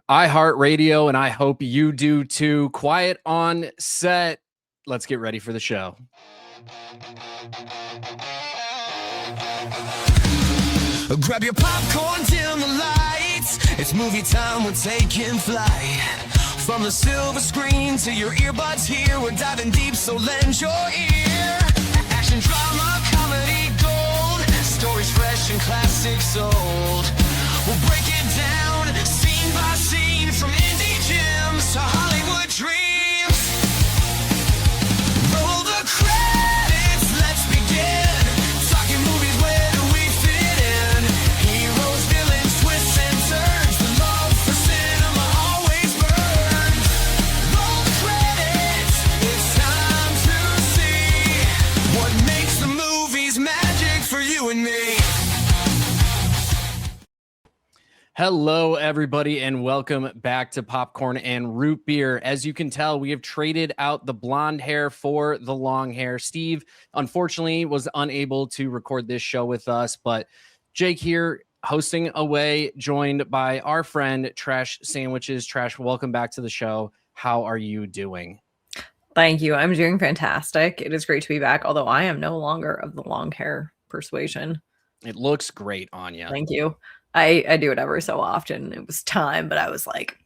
iHeartRadio, and I hope you do too. Quiet on set. Let's get ready for the show. Grab your popcorn, dim the lights. It's movie time, we're taking flight. From the silver screen to your earbuds here, we're diving deep, so lend your ear. Action, drama, comedy, gold. Stories fresh and classics old. We'll break it down, scene by scene, from indie gems to Hollywood dreams. Roll the credits, let's begin. Talking movies, where do we fit in? Heroes, villains, twists and turns. The love for cinema always burns. Roll the credits, it's time to see what makes the movies magic for you and me. Hello, everybody, and welcome back to Popcorn and Root Beer. As you can tell, we have traded out the blonde hair for the long hair. Steve, unfortunately, was unable to record this show with us, but Jake here hosting away, joined by our friend Trash Sandwiches. Trash, welcome back to the show. How are you doing? Thank you. I'm doing fantastic. It is great to be back, although I am no longer of the long hair persuasion. It looks great on you. Thank you. I do it every so often. It was time, but I was like,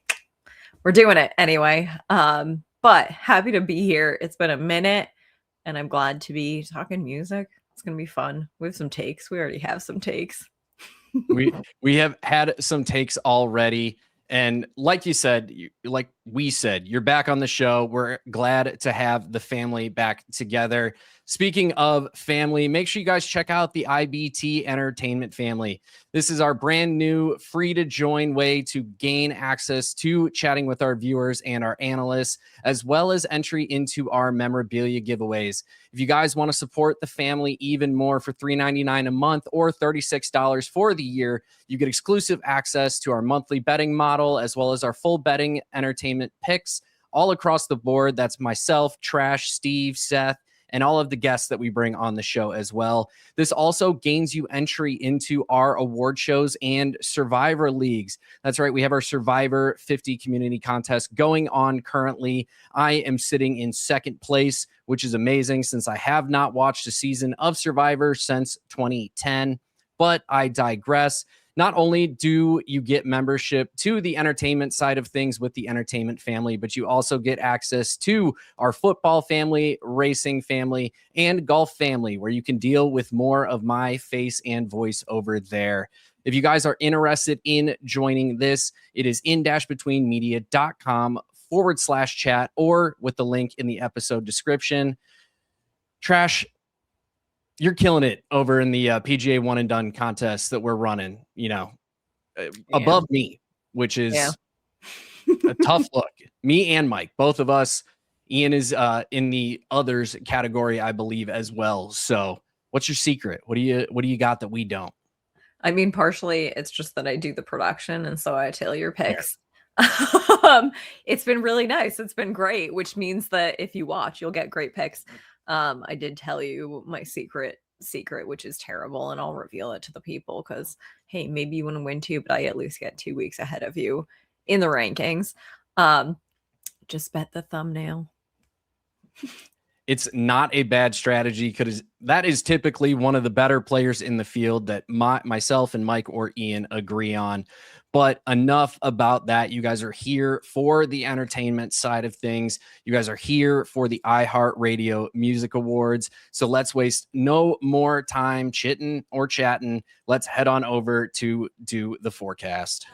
we're doing it anyway. But happy to be here. It's been a minute, and I'm glad to be talking music. It's going to be fun. We have some takes. We already have some takes. we have had some takes already. And like you said, like we said, you're back on the show. We're glad to have the family back together. Speaking of family, make sure you guys check out the IBT Entertainment Family. This is our brand new free to join way to gain access to chatting with our viewers and our analysts, as well as entry into our memorabilia giveaways. If you guys want to support the family even more for $3.99 a month or $36 for the year, you get exclusive access to our monthly betting model, as well as our full betting entertainment picks all across the board. That's myself, Trash, Steve, Seth, and all of the guests that we bring on the show as well. This also gains you entry into our award shows and Survivor Leagues. That's right. We have our Survivor 50 community contest going on currently. I am sitting in second place, which is amazing since I have not watched a season of Survivor since 2010, but I digress. Not only do you get membership to the entertainment side of things with the entertainment family, but you also get access to our football family, racing family, and golf family, where you can deal with more of my face and voice over there. If you guys are interested in joining this, it is in-betweenmedia.com/chat or with the link in the episode description. Trash, you're killing it over in the PGA one and done contest that we're running, above me, which is a tough look. Me and Mike, both of us. Ian is in the others category, I believe, as well. So what's your secret? What do you got that we don't? I mean, partially it's just that I do the production, and so I tailor your picks. It's been really nice. It's been great, which means that if you watch, you'll get great picks. I did tell you my secret, which is terrible, and I'll reveal it to the people because, hey, maybe you want to win too, but I at least get 2 weeks ahead of you in the rankings. Just bet the thumbnail. It's not a bad strategy because that is typically one of the better players in the field that myself and Mike or Ian agree on. But enough about that. You guys are here for the entertainment side of things. You guys are here for the iHeartRadio Music Awards. So let's waste no more time chitting or chatting. Let's head on over to do the forecast.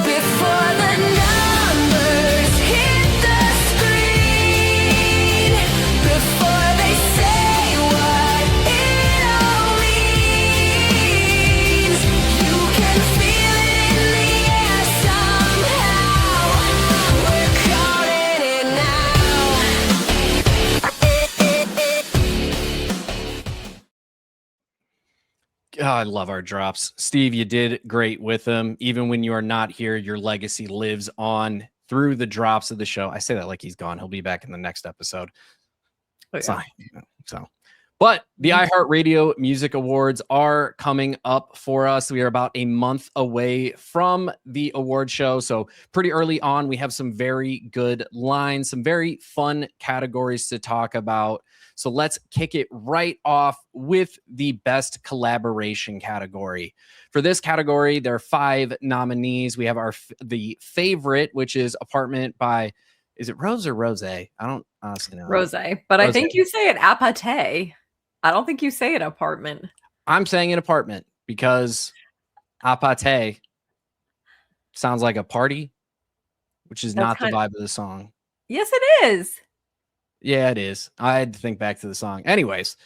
Before the numbers hit the screen, before they say what it all means, you can feel it in the air somehow. We're calling it Oh, I love our drops. Steve, you did great with them. Even when you are not here, your legacy lives on through the drops of the show. I say that like he's gone. He'll be back in the next episode. Oh, yeah. So, But the iHeartRadio Music Awards are coming up for us. We are about a month away from the award show. So pretty early on, we have some very good lines, some very fun categories to talk about. So let's kick it right off with the best collaboration category. For this category, there are 5 nominees. We have the favorite, which is Apartment by, is it Rose or Rose? I don't honestly know. Rose, but I think you say it Apate. I don't think you say it Apartment. I'm saying an apartment because apate sounds like a party, which is not the vibe of the song. Yes, it is. Yeah, it is. I had to think back to the song. Anyways,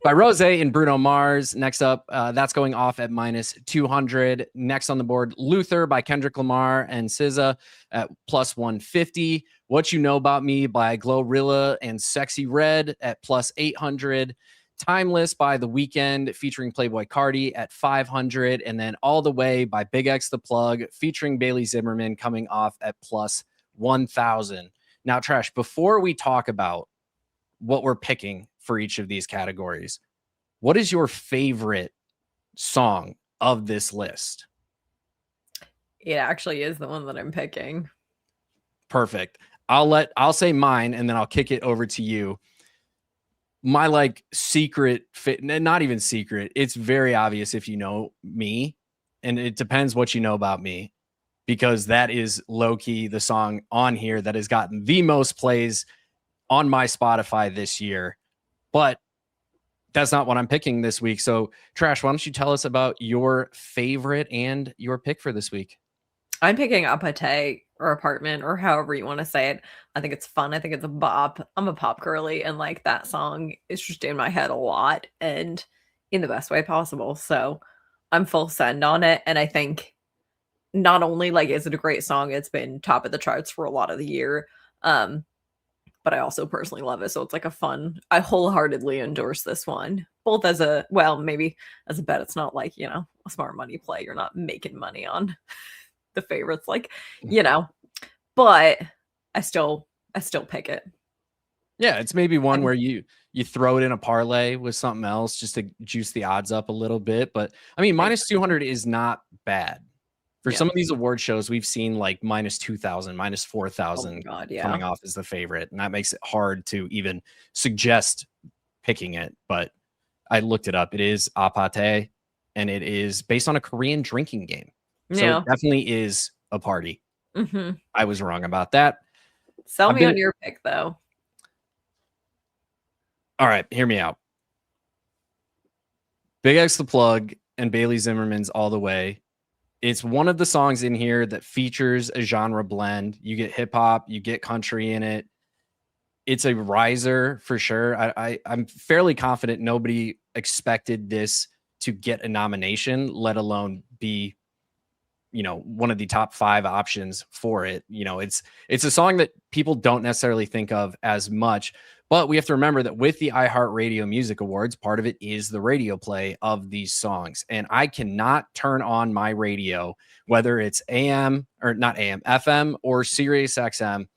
by Rose and Bruno Mars. Next up, that's going off at -200. Next on the board, Luther by Kendrick Lamar and SZA at +150. What You Know About Me by Glorilla and Sexy Red at +800. Timeless by The Weeknd featuring Playboi Carti at 500. And then All the Way by Big X The Plug featuring Bailey Zimmerman coming off at +1000. Now, Trash, before we talk about what we're picking for each of these categories, what is your favorite song of this list? It actually is the one that I'm picking. Perfect. I'll say mine and then I'll kick it over to you. My like secret fit, not even secret. It's very obvious if you know me, and it depends what you know about me, because that is low-key the song on here that has gotten the most plays on my Spotify this year. But that's not what I'm picking this week. So, Trash, why don't you tell us about your favorite and your pick for this week? I'm picking Apate or Apartment or however you want to say it. I think it's fun. I think it's a bop. I'm a pop girly, and like that song is just in my head a lot and in the best way possible. So I'm full send on it. And I think not only like is it a great song, it's been top of the charts for a lot of the year. But I also personally love it. So it's like a fun, I wholeheartedly endorse this one. Both as a, well, maybe as a bet. It's not like, a smart money play. You're not making money on the favorites, like, but I still pick it. Yeah, it's maybe one where you throw it in a parlay with something else just to juice the odds up a little bit. But I mean, -200 is not bad. For some of these award shows, we've seen like -2,000, -4,000 coming off as the favorite. And that makes it hard to even suggest picking it. But I looked it up. It is Apate, and it is based on a Korean drinking game. So it definitely is a party. Mm-hmm. I was wrong about that. Sell me on your pick, though. All right, hear me out. Big X The Plug and Bailey Zimmerman's All the Way. It's one of the songs in here that features a genre blend. You get hip hop, you get country in it. It's a riser for sure. I'm fairly confident nobody expected this to get a nomination, let alone be, one of the top 5 options for it. It's a song that people don't necessarily think of as much, but we have to remember that with the iHeartRadio Music Awards, part of it is the radio play of these songs. And I cannot turn on my radio, whether it's AM or not AM, FM or Sirius XM,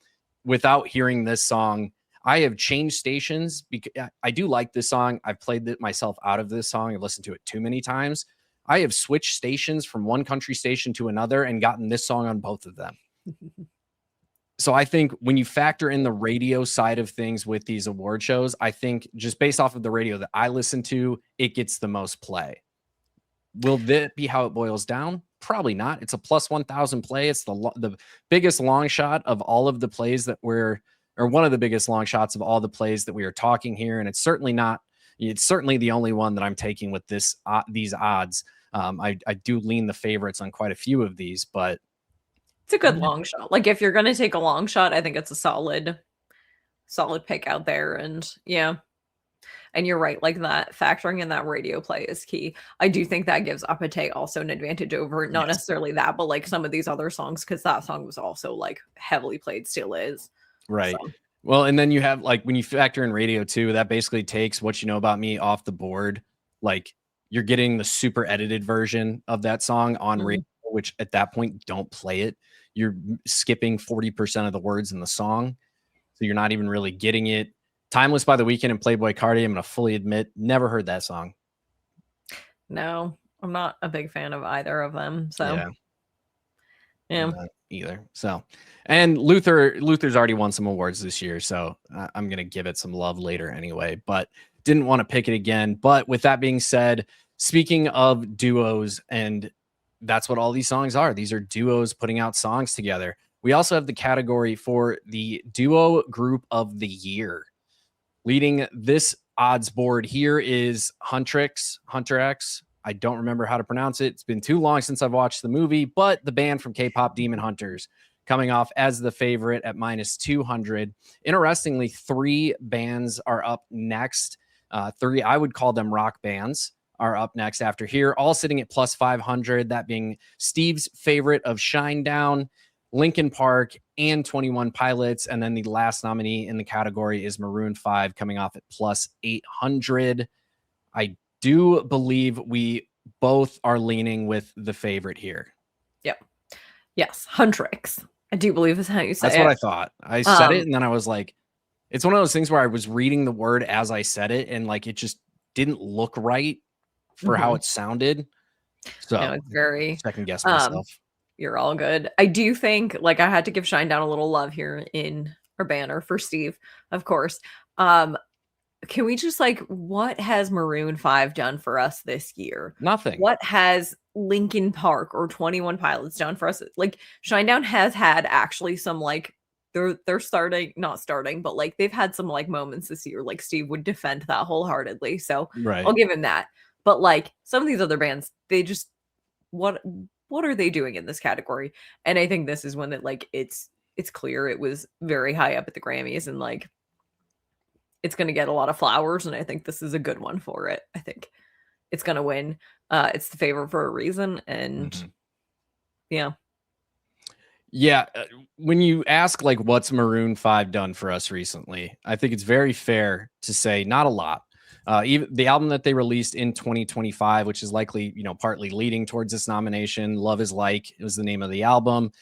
without hearing this song. I have changed stations because I do like this song. I've played it myself out of this song. I've listened to it too many times. I have switched stations from one country station to another and gotten this song on both of them. So I think when you factor in the radio side of things with these award shows, I think just based off of the radio that I listen to, it gets the most play. Will that be how it boils down? Probably not. It's a +1,000 play. It's the biggest long shot of all of the plays that or one of the biggest long shots of all the plays that we are talking here. And it's certainly the only one that I'm taking with these odds. I do lean the favorites on quite a few of these, but it's a good long shot. Like if you're going to take a long shot, I think it's a solid pick out there. And and you're right. Like that factoring in that radio play is key. I do think that gives Apate also an advantage over not necessarily that, but like some of these other songs, because that song was also like heavily played, still is. Right. So. Well, and then you have like when you factor in radio too, that basically takes What You Know About Me off the board. Like you're getting the super edited version of that song on radio, which at that point don't play it. You're skipping 40% of the words in the song. So you're not even really getting it. Timeless by The Weeknd and Playboy Cardi, I'm going to fully admit, never heard that song. No, I'm not a big fan of either of them. So, yeah. Not either. So, and Luther's already won some awards this year, so I'm going to give it some love later anyway, but didn't want to pick it again. But with that being said, speaking of duos, and that's what all these songs are. These are duos putting out songs together. We also have the category for the duo group of the year. Leading this odds board here is Hunter X. I don't remember how to pronounce it. It's been too long since I've watched the movie, but the band from K-pop Demon Hunters coming off as the favorite at -200. Interestingly, 3 bands are up next. 3, I would call them rock bands, are up next after here, all sitting at +500. That being Steve's favorite of Shinedown, Linkin Park, and 21 Pilots. And then the last nominee in the category is Maroon 5 coming off at +800. I do believe we both are leaning with the favorite here. Yep. Yes. Huntrix. I do believe is how you say it. That's what I thought. I said it and then I was like, it's one of those things where I was reading the word as I said it and like it just didn't look right for how it sounded. So no, it's very second guess myself. You're all good. I do think like I had to give Shinedown a little love here in our banner for Steve, of course. Can we just like, what has Maroon 5 done for us this year? Nothing. What has Linkin Park or 21 Pilots done for us? Like Shinedown has had actually some like they're not starting, but like they've had some like moments this year. Like Steve would defend that wholeheartedly. So I'll give him that. But like some of these other bands, they just what are they doing in this category? And I think this is one that like it's clear it was very high up at the Grammys and like it's going to get a lot of flowers. And I think this is a good one for it. I think it's going to win. It's the favorite for a reason. And yeah. When you ask like what's Maroon 5 done for us recently, I think it's very fair to say not a lot. Even the album that they released in 2025, which is likely, partly leading towards this nomination, Love Is Like, it was the name of the album.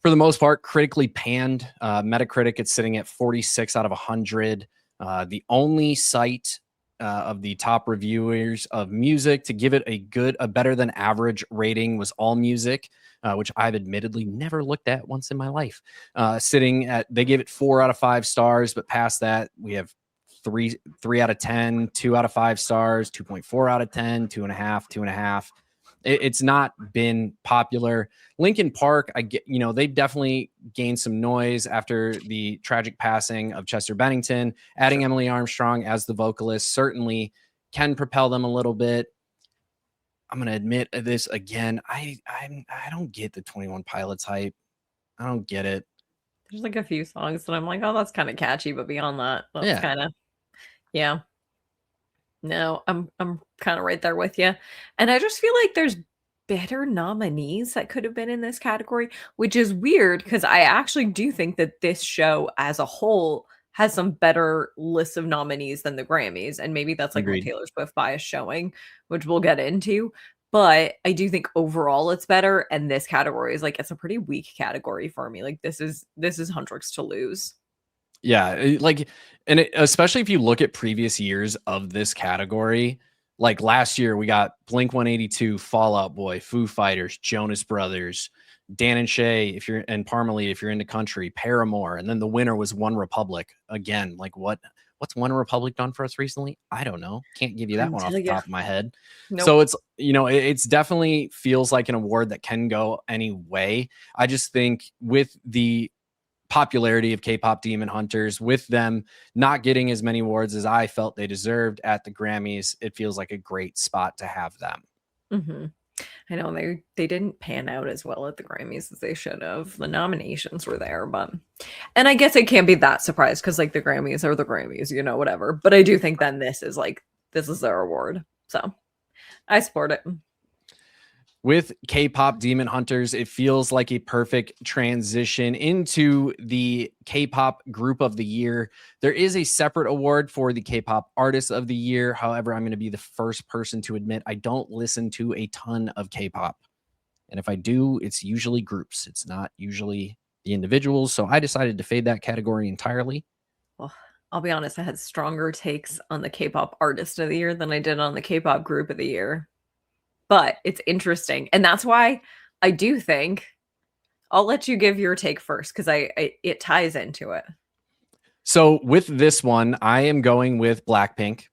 For the most part, critically panned. Metacritic, it's sitting at 46 out of 100. The only site of the top reviewers of music to give it a better than average rating was AllMusic, which I've admittedly never looked at once in my life. They gave it 4 out of 5 stars, but past that, we have 3 out of 10, 2 out of 5 stars, 2.4 out of 10, 2.5, 2.5. It's not been popular. Linkin Park, they've definitely gained some noise after the tragic passing of Chester Bennington. Adding Emily Armstrong as the vocalist certainly can propel them a little bit. I'm going to admit this again. I don't get the 21 Pilots hype. I don't get it. There's like a few songs that I'm like, oh, that's kind of catchy, but beyond that, that's kind of, yeah. No, I'm kind of right there with you. And I just feel like there's better nominees that could have been in this category, which is weird because I actually do think that this show as a whole has some better lists of nominees than the Grammys. And maybe that's like my Taylor Swift bias showing, which we'll get into. But I do think overall it's better. And this category is like, it's a pretty weak category for me. Like this is Huntrix to lose. Yeah, especially if you look at previous years of this category, like last year we got Blink-182, Fall Out Boy, Foo Fighters, Jonas Brothers, Dan and Shay, and Parmalee if you're into country, Paramore, and then the winner was One Republic. Again, like what's One Republic done for us recently? I don't know. Can't give you that one off the top of my head. Nope. So it's it's definitely feels like an award that can go any way. I just think with the popularity of K-pop Demon Hunters, with them not getting as many awards as I felt they deserved at the Grammys, it feels like a great spot to have them. I know they didn't pan out as well at the Grammys as they should have. The nominations were there, and I guess it can't be that surprised because like the Grammys are the Grammys, whatever. But I do think then this is their award, so I support it. With K-pop Demon Hunters, it feels like a perfect transition into the K-pop Group of the Year. There is a separate award for the K-pop Artist of the Year. However, I'm going to be the first person to admit I don't listen to a ton of K-pop. And if I do, it's usually groups. It's not usually the individuals. So I decided to fade that category entirely. I'll be honest, I had stronger takes on the K-pop artist of the year than I did on the K-pop group of the year. But it's interesting. And that's why I do think I'll let you give your take first because it ties into it. So with this one, I am going with Blackpink.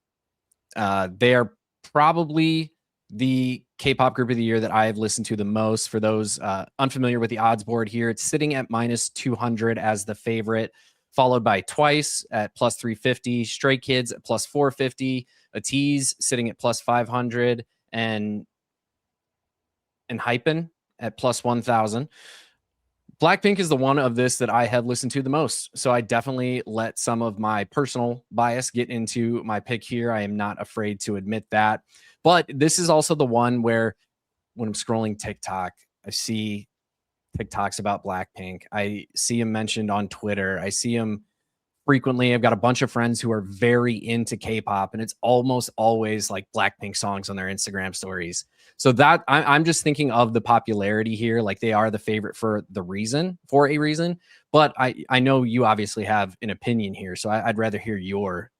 They are probably the K-pop group of the year that I have listened to the most. For those unfamiliar with the odds board here, it's sitting at -200 as the favorite, followed by Twice at +350, Stray Kids at +450, Atiz sitting at +500, and Hypen at +1000. Blackpink is the one of this that I have listened to the most. So I definitely let some of my personal bias get into my pick here. I am not afraid to admit that. But this is also the one where when I'm scrolling TikTok, I see TikToks about Blackpink. I see him mentioned on Twitter. I see him frequently. I've got a bunch of friends who are very into K-pop, and it's almost always like Blackpink songs on their Instagram stories. So that I'm just thinking of the popularity here. Like they are the favorite for a reason. But I know you obviously have an opinion here, so I'd rather hear your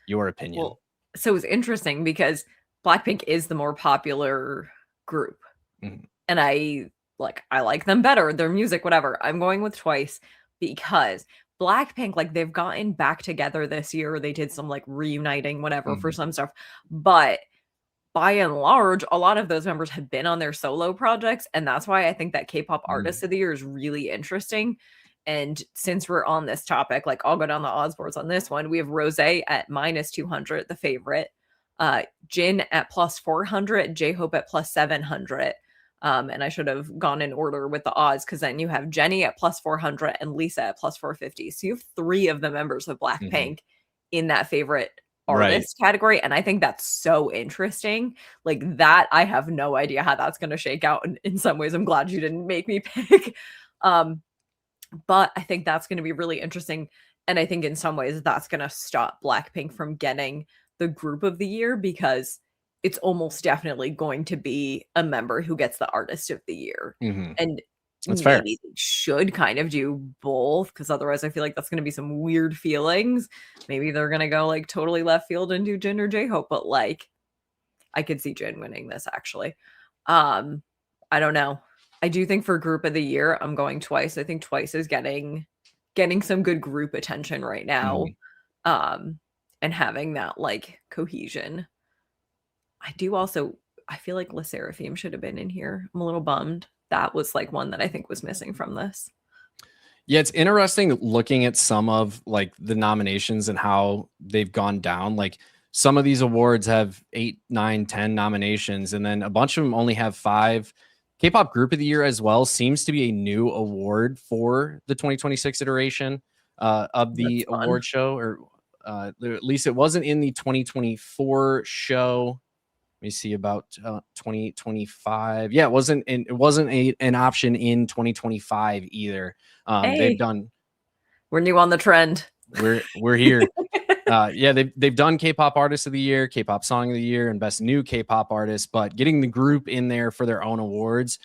opinion. Well, so it's interesting because Blackpink is the more popular group, and I like them better. Their music, whatever. I'm going with Twice because Blackpink, like they've gotten back together this year. They did some like reuniting, whatever, for some stuff. But by and large, a lot of those members have been on their solo projects. And that's why I think that K-pop artist of the year is really interesting. And since we're on this topic, like I'll go down the odds boards on this one. We have Rose at -200, the favorite. Jin at +400, J-Hope at +700. And I should have gone in order with the odds because then you have Jennie at +400 and Lisa at +450. So you have 3 of the members of Blackpink in that favorite artist category. And I think that's so interesting. Like that, I have no idea how that's going to shake out. And in some ways, I'm glad you didn't make me pick. But I think that's going to be really interesting. And I think in some ways that's going to stop Blackpink from getting the group of the year because it's almost definitely going to be a member who gets the artist of the year. And that's maybe fair. they should kind of do both because otherwise I feel like that's going to be some weird feelings. Maybe they're going to go like totally left field and do Jin or J-Hope, but like I could see Jin winning this actually. I don't know. I do think for group of the year, I'm going Twice. I think Twice is getting some good group attention right now. And having that like cohesion. I feel like Le Sserafim should have been in here. I'm a little bummed. That was like one that I think was missing from this. Yeah, it's interesting looking at some of like the nominations and how they've gone down. Like some of these awards have 8, 9, 10 nominations, and then a bunch of them only have 5. K-pop Group of the Year as well seems to be a new award for the 2026 iteration of the award show, or at least it wasn't in the 2024 show. Let me see about 2025. Yeah, it wasn't an option in 2025 either. They've done. We're new on the trend. We're here. Yeah, they've done K-pop Artist of the Year, K-pop Song of the Year, and Best New K-pop Artist. But getting the group in there for their own awards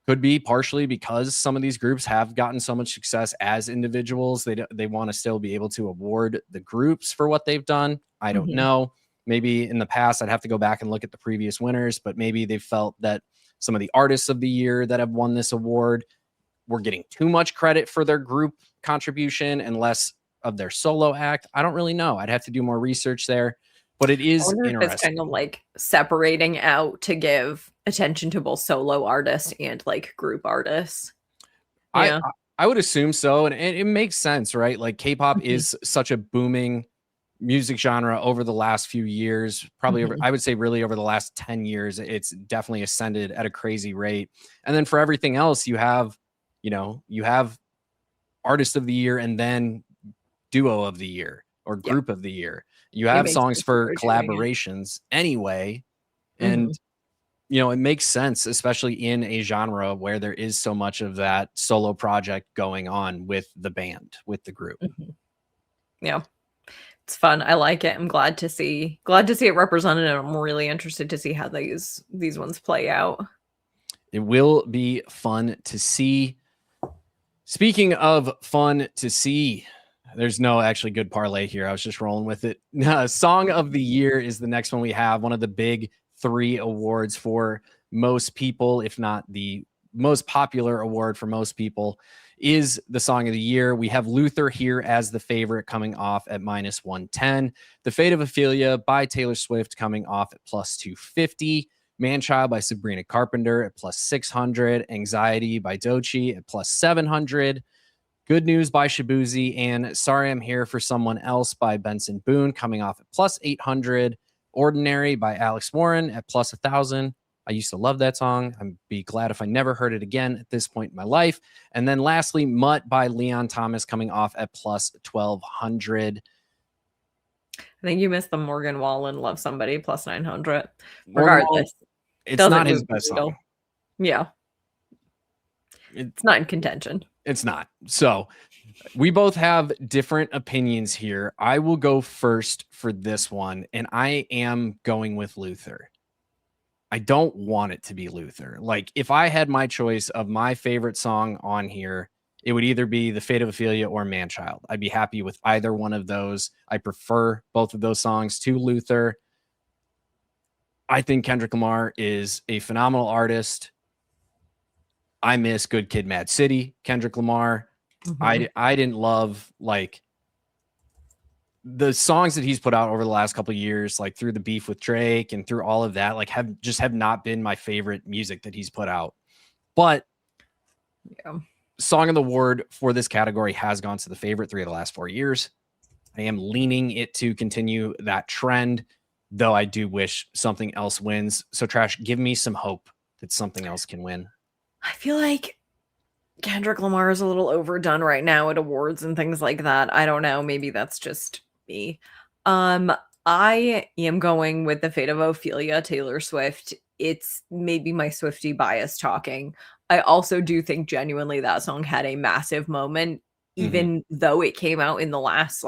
could be partially because some of these groups have gotten so much success as individuals. They want to still be able to award the groups for what they've done. I don't know. Maybe in the past, I'd have to go back and look at the previous winners, but maybe they felt that some of the artists of the year that have won this award were getting too much credit for their group contribution and less of their solo act. I don't really know. I'd have to do more research there, but it is interesting. It's kind of like separating out to give attention to both solo artists and like group artists. Yeah. I would assume so. And it makes sense, right? Like K-pop is such a booming music genre over the last few years, probably over, I would say really over the last 10 years, it's definitely ascended at a crazy rate. And then for everything else, you have artist of the year and then duo of the year or group of the year. You have songs for collaborations anyway. And, it makes sense, especially in a genre where there is so much of that solo project going on with the band, with the group. Yeah. It's fun. I like it. I'm glad to see it represented, and I'm really interested to see how these ones play out. It will be fun to see. Speaking of fun to see, there's no actually good parlay here. I was just rolling with it. Song of the year is the next one we have. One of the big 3 awards for most people, if not the most popular award for most people, is the song of the year. We have Luther here as the favorite, coming off at -110. The Fate of Ophelia by Taylor Swift coming off at +250. Manchild by Sabrina Carpenter at +600. Anxiety by Doechii at +700. Good News by Shabuzi and Sorry I'm Here for Someone Else by Benson Boone coming off at +800. Ordinary by Alex Warren at +1,000. I used to love that song. I'd be glad if I never heard it again at this point in my life. And then lastly, Mutt by Leon Thomas coming off at +1,200. I think you missed the Morgan Wallen Love Somebody +900. Morgan Regardless, Wallen, it's not his best song. Yeah. It's not in contention. It's not. So we both have different opinions here. I will go first for this one, and I am going with Luther. I don't want it to be Luther. Like, if I had my choice of my favorite song on here, it would either be The Fate of Ophelia or Manchild. I'd be happy with either one of those. I prefer both of those songs to Luther. I think Kendrick Lamar is a phenomenal artist. I miss Good Kid, Mad City, Kendrick Lamar. I didn't love like the songs that he's put out over the last couple of years, like through the beef with Drake and through all of that, like have not been my favorite music that he's put out. But Song of the Award for this category has gone to the favorite 3 of the last 4 years. I am leaning it to continue that trend, though I do wish something else wins. So Trash, give me some hope that something else can win. I feel like Kendrick Lamar is a little overdone right now at awards and things like that. I don't know. Maybe that's just me. I am going with The Fate of Ophelia, Taylor Swift. It's maybe my Swiftie bias talking. I also do think genuinely that song had a massive moment, even though it came out in the last,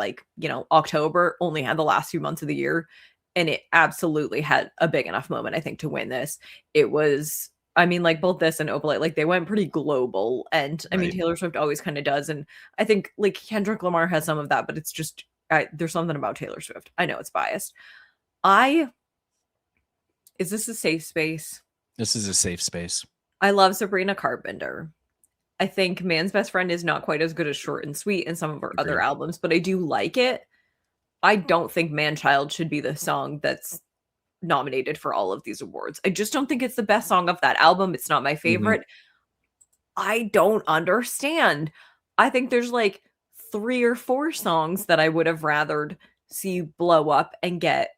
October, only had the last few months of the year. And it absolutely had a big enough moment, I think, to win this. It was, like both this and Opalite, like they went pretty global. And Taylor Swift always kind of does. And I think like Kendrick Lamar has some of that, but it's just, there's something about Taylor Swift. I know it's biased. Is this a safe space? This is a safe space. I love Sabrina Carpenter. I think Man's Best Friend is not quite as good as Short and Sweet in some of her other albums, but I do like it. I don't think Manchild should be the song that's nominated for all of these awards. I just don't think it's the best song of that album. It's not my favorite. I don't understand. I think there's like 3 or 4 songs that I would have rathered see blow up and get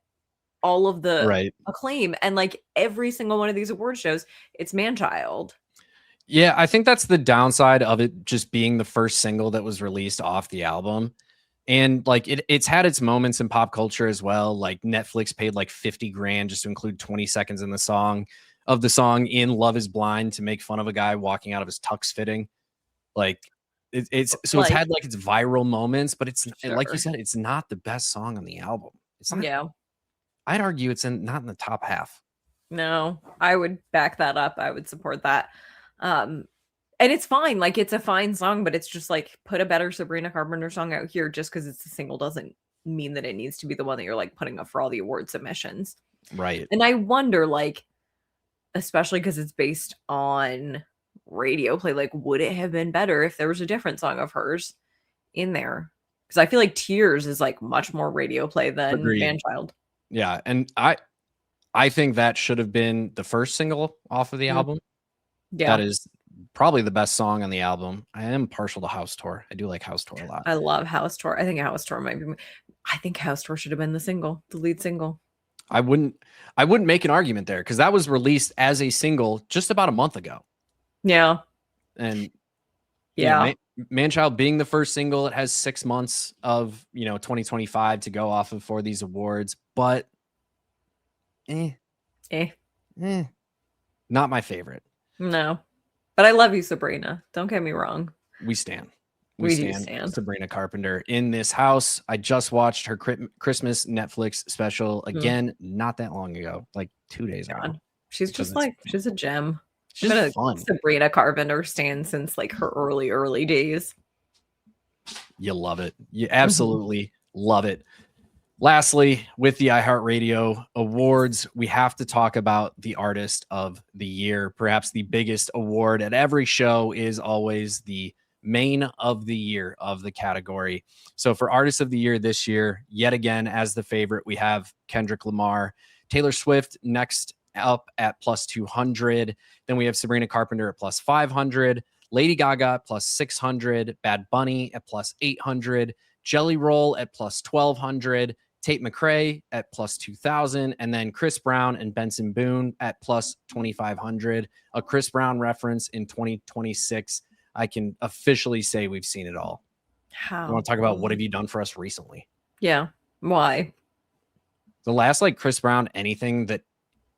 all of the acclaim. And like every single one of these award shows, it's Manchild. Yeah, I think that's the downside of it just being the first single that was released off the album. And like it's had its moments in pop culture as well. Like Netflix paid like $50,000 just to include 20 seconds in the song in Love Is Blind to make fun of a guy walking out of his tux fitting. Like it's had like its viral moments, but it's like you said, it's not the best song on the album. It's not. Yeah. I'd argue it's not in the top half. No, I would back that up. I would support that. And it's fine. Like it's a fine song, but it's just like put a better Sabrina Carpenter song out here just because it's a single doesn't mean that it needs to be the one that you're like putting up for all the award submissions. Right. And I wonder, like, especially because it's based on radio play, like, would it have been better if there was a different song of hers in there? Because I feel like Tears is like much more radio play than Manchild. Yeah. And I think that should have been the first single off of the album. Yeah. That is probably the best song on the album. I am partial to House Tour. I do like House Tour a lot. I love House Tour. I think House Tour should have been the lead single. I wouldn't make an argument there because that was released as a single just about a month ago. Yeah. And Manchild being the first single, it has 6 months of 2025 to go off of for these awards, but not my favorite. No. But I love you, Sabrina. Don't get me wrong. We stand. We stand Sabrina Carpenter in this house. I just watched her Christmas Netflix special again, not that long ago, like 2 days ago. She's just like, she's a gem. She's been fun. Sabrina Carpenter stan since like her early days. You love it. You absolutely love it. Lastly, with the iHeartRadio Awards, we have to talk about the Artist of the Year. Perhaps the biggest award at every show is always the Main of the Year of the category. So for Artist of the Year this year, yet again, as the favorite, we have Kendrick Lamar, Taylor Swift next up at plus 200. Then we have Sabrina Carpenter at plus 500, Lady Gaga at plus 600, Bad Bunny at plus 800, Jelly Roll at plus 1200, Tate McRae at plus 2,000, and then Chris Brown and Benson Boone at plus 2,500. A Chris Brown reference in 2026. I can officially say we've seen it all. How? I want to talk about what have you done for us recently? Yeah. Why? The last like Chris Brown anything that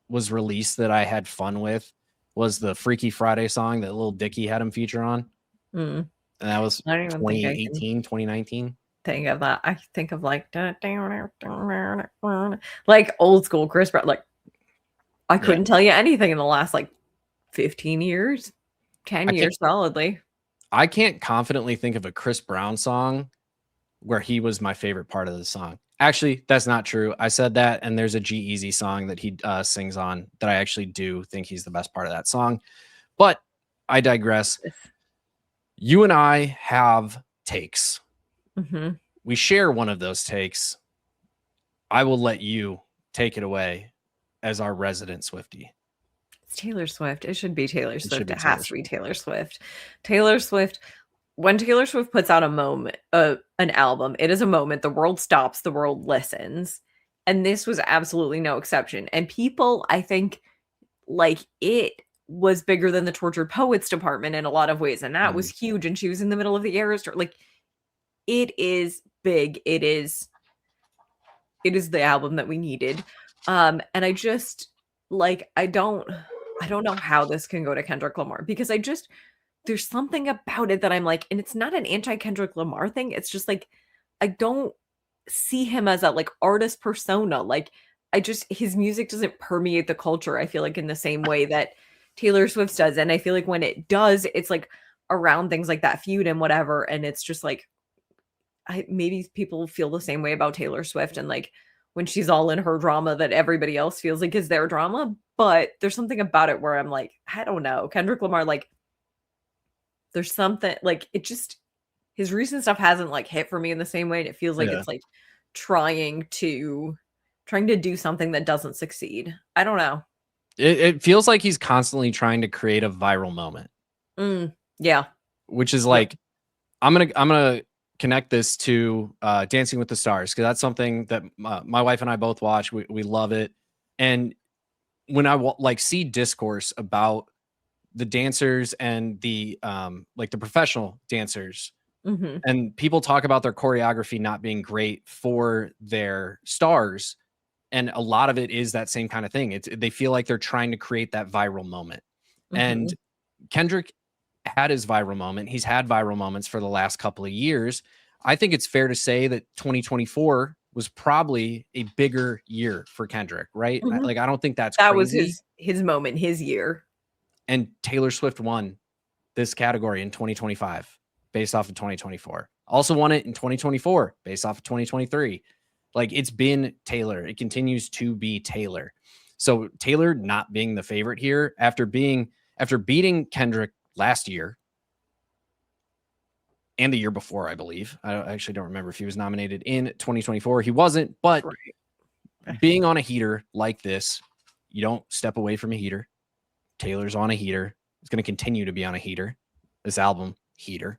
was released that I had fun with was the Freaky Friday song that Lil Dicky had him feature on. And that was 2018, 2019. Think of that. I think of like old school Chris Brown. Like I couldn't tell you anything in the last like 15 years, 10 years solidly. I can't confidently think of a Chris Brown song where he was my favorite part of the song. Actually, that's not true. I said that, and there's a G-Eazy song that he sings on that I actually do think he's the best part of that song. But I digress. You and I have takes. We share one of those takes. I will let you take it away as our resident Swiftie. It's Taylor Swift. It should be Taylor Swift. It has to be Taylor Swift. Taylor Swift. When Taylor Swift puts out an album, it is a moment. The world stops. The world listens. And this was absolutely no exception. And people, I think, like it was bigger than the Tortured Poets department in a lot of ways. And that was huge. And she was in the middle of the Eras Tour. Like, it is big. It is the album that we needed. And I just like, I don't know how this can go to Kendrick Lamar because there's something about it that I'm like, and it's not an anti-Kendrick Lamar thing. It's just like, I don't see him as a like artist persona. Like his music doesn't permeate the culture. I feel like in the same way that Taylor Swift does. And I feel like when it does, it's like around things like that feud and whatever. And it's just like, maybe people feel the same way about Taylor Swift and like when she's all in her drama that everybody else feels like is their drama. But there's something about it where I'm like, I don't know. Kendrick Lamar, like, there's something like it just his recent stuff hasn't like hit for me in the same way. And it feels like it's like trying to do something that doesn't succeed. I don't know. It feels like he's constantly trying to create a viral moment. Yeah. Which is like, I'm gonna connect this to Dancing with the Stars because that's something that my wife and I both watch. We love it. And when I like see discourse about the dancers and the like the professional dancers and people talk about their choreography not being great for their stars. And a lot of it is that same kind of thing. They feel like they're trying to create that viral moment. And Kendrick had his viral moment. He's had viral moments for the last couple of years. I think it's fair to say that 2024 was probably a bigger year for Kendrick, right? Like, I don't think that was his moment, his year. And Taylor Swift won this category in 2025 based off of 2024. Also won it in 2024 based off of 2023. Like, it's been Taylor. It continues to be Taylor. So Taylor not being the favorite here after beating Kendrick last year and the year before, I believe. I actually don't remember if he was nominated in 2024. He wasn't, but being on a heater like this, you don't step away from a heater. Taylor's on a heater. It's going to continue to be on a heater. This album, heater.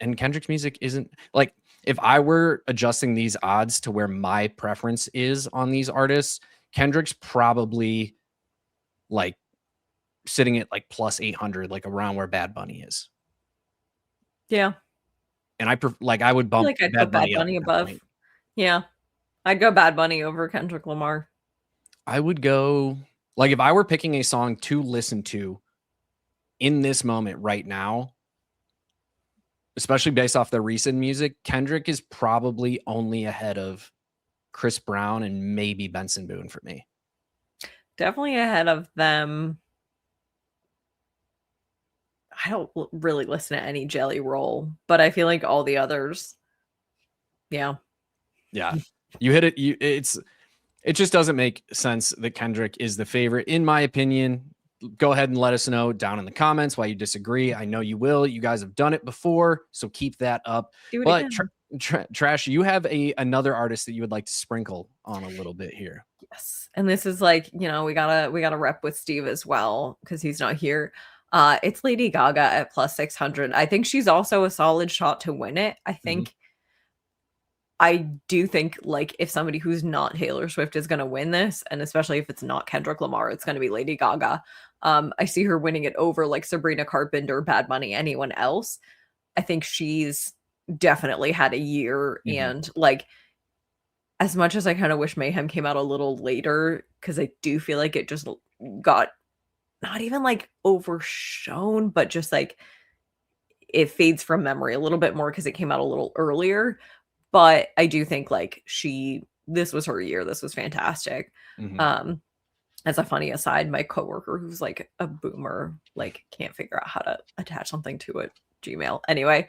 And Kendrick's music isn't like, if I were adjusting these odds to where my preference is on these artists, Kendrick's probably like sitting at like plus 800, like around where Bad Bunny is. Yeah. And I would bump I'd put Bad Bunny above. Yeah. I'd go Bad Bunny over Kendrick Lamar. I would go, like, if I were picking a song to listen to in this moment right now, especially based off the recent music, Kendrick is probably only ahead of Chris Brown and maybe Benson Boone for me. Definitely ahead of them. I don't really listen to any Jelly Roll, but I feel like all the others, yeah. Yeah, you hit it. It just doesn't make sense that Kendrick is the favorite, in my opinion. Go ahead and let us know down in the comments why you disagree. I know you will. You guys have done it before, so keep that up. Do it But again. Trash, you have another artist that you would like to sprinkle on a little bit here. Yes. And this is like, we gotta rep with Steve as well because he's not here. It's Lady Gaga at plus 600. I think she's also a solid shot to win it. I do think, like, if somebody who's not Taylor Swift is going to win this, and especially if it's not Kendrick Lamar, it's going to be Lady Gaga. I see her winning it over, like, Sabrina Carpenter, Bad Bunny, anyone else. I think she's definitely had a year. And, like, as much as I kind of wish Mayhem came out a little later, because I do feel like it just got not even, like, overshown, but just, like, it fades from memory a little bit more because it came out a little earlier. But I do think, like, this was her year. This was fantastic. As a funny aside, my coworker who's like a boomer, like, can't figure out how to attach something to a Gmail. Anyway,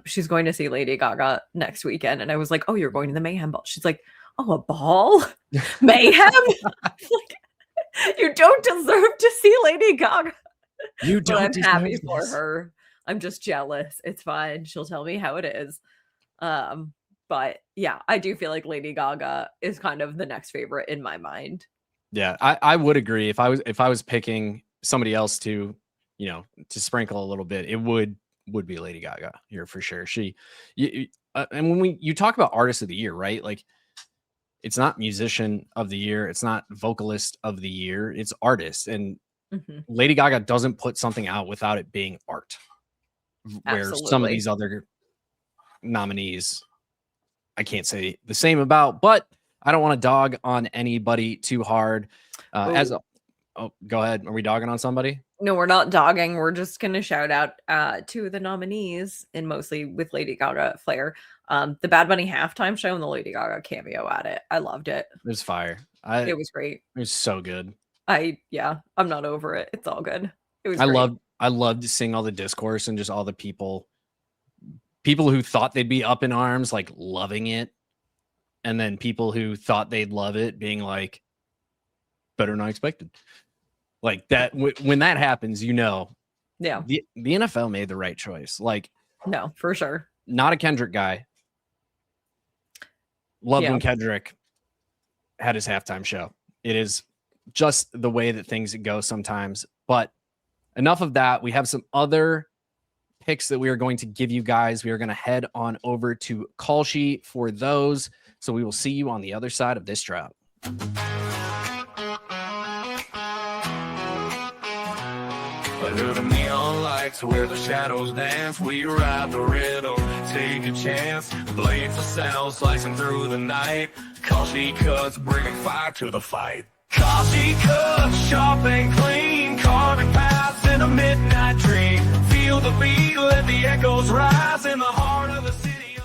she's going to see Lady Gaga next weekend. And I was like, oh, you're going to the Mayhem Ball. She's like, oh, a ball? Mayhem? Like, you don't deserve to see Lady Gaga. You don't. I'm happy for her. I'm just jealous. It's fine. She'll tell me how it is. But yeah, I do feel like Lady Gaga is kind of the next favorite in my mind. Yeah, I would agree. If I was picking somebody else to, to sprinkle a little bit, it would be Lady Gaga here for sure. And when you talk about artist of the year, right? Like, it's not musician of the year, it's not vocalist of the year, it's artist. And Lady Gaga doesn't put something out without it being art. Where some of these other nominees I can't say the same about, but I don't want to dog on anybody too hard. Go ahead. Are we dogging on somebody? No, we're not dogging. We're just going to shout out two of the nominees, and mostly with Lady Gaga flair. The Bad Bunny halftime show and the Lady Gaga cameo at it. I loved it. It was fire. It was great. It was so good. I'm not over it. It's all good. It was great. I loved seeing all the discourse and just all the people who thought they'd be up in arms, like loving it. And then people who thought they'd love it being like, better than I expected. Like that, when that happens, yeah, the NFL made the right choice. Like, no, for sure. Not a Kendrick guy. Loved when Kendrick had his halftime show. It is just the way that things go sometimes. But enough of that. We have some other picks that we are going to give you guys. We are going to head on over to Kalshi for those. So we will see you on the other side of this drop. Under the neon lights where the shadows dance, we ride the rhythm, take a chance. Blades of sound slicing through the night. Kalshi Cuts, bringing fire to the fight. Kalshi Cuts, sharp and clean, carving paths in a midnight dream. Feel the beat, let the echoes rise in the heart of the city.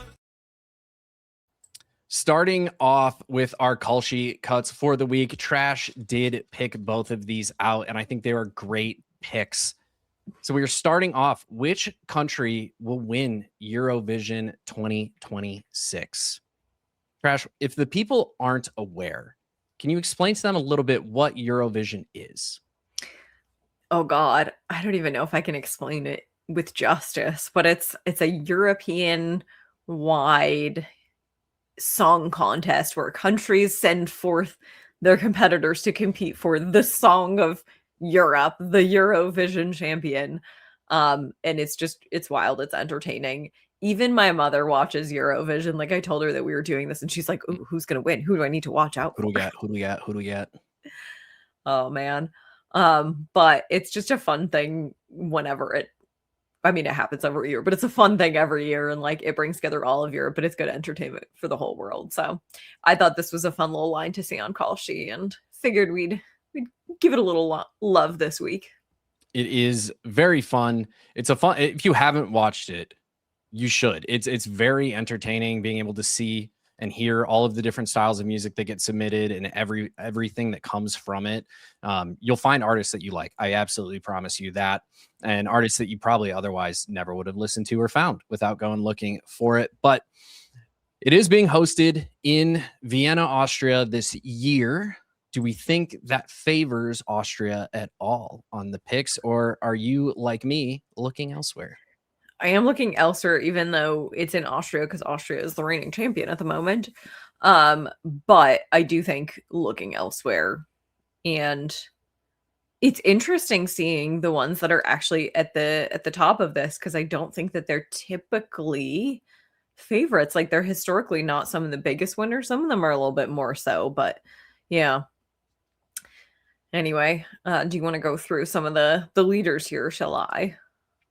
Starting off with our Kalshi Cuts for the week, Trash did pick both of these out, and I think they were great picks. So we are starting off. Which country will win Eurovision 2026? Trash, if the people aren't aware, can you explain to them a little bit what Eurovision is? Oh God, I don't even know if I can explain it with justice, but it's a European wide song contest where countries send forth their competitors to compete for the song of Europe, the Eurovision champion. And it's wild. It's entertaining. Even my mother watches Eurovision. Like, I told her that we were doing this and she's like, ooh, who's going to win? Who do I need to watch out for? Who do we got? Oh man. But it's just a fun thing whenever it happens every year, but it's a fun thing every year. And like, it brings together all of Europe, but it's good entertainment for the whole world. So I thought this was a fun little line to see on Kalshi and figured we'd give it a little love this week. It is very fun. If you haven't watched it, you should. It's very entertaining being able to see and hear all of the different styles of music that get submitted and everything that comes from it, you'll find artists that you like. I absolutely promise you that, and artists that you probably otherwise never would have listened to or found without going looking for it. But it is being hosted in Vienna, Austria this year. Do we think that favors Austria at all on the picks, or are you, like me, looking elsewhere? I am looking elsewhere, even though it's in Austria, because Austria is the reigning champion at the moment. But I do think looking elsewhere, and it's interesting seeing the ones that are actually at the top of this, because I don't think that they're typically favorites. Like, they're historically not some of the biggest winners. Some of them are a little bit more so, but yeah. Anyway, do you want to go through some of the leaders here? Shall I?